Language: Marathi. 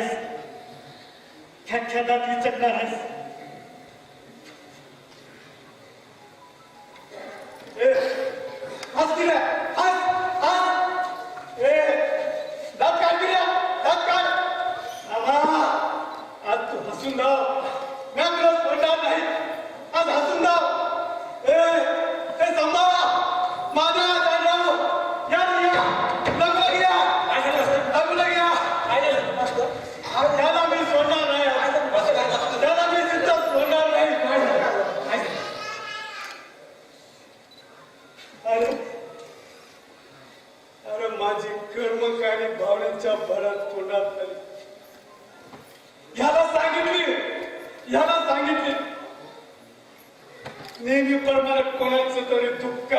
आहेस, ख्यादात विचकणार आहेस. हस की रे, हस हस. दात काढ की रे, दात काढ. आज तू हसून दाव, मी तुला सोडणार नाही. आज हसून दाव. संभावा माझा जाणव या या लग्न घ्या. लग्न घ्या. त्याला मी सोडणार नाही. त्याला मी सुद्धा सोडणार नाही. अरे माझी कर्मकाणी भावनेच्या भरात तोंडात आली. ह्याला सांगितली नेहमीप्रमाणे कोणाचं तरी दुःख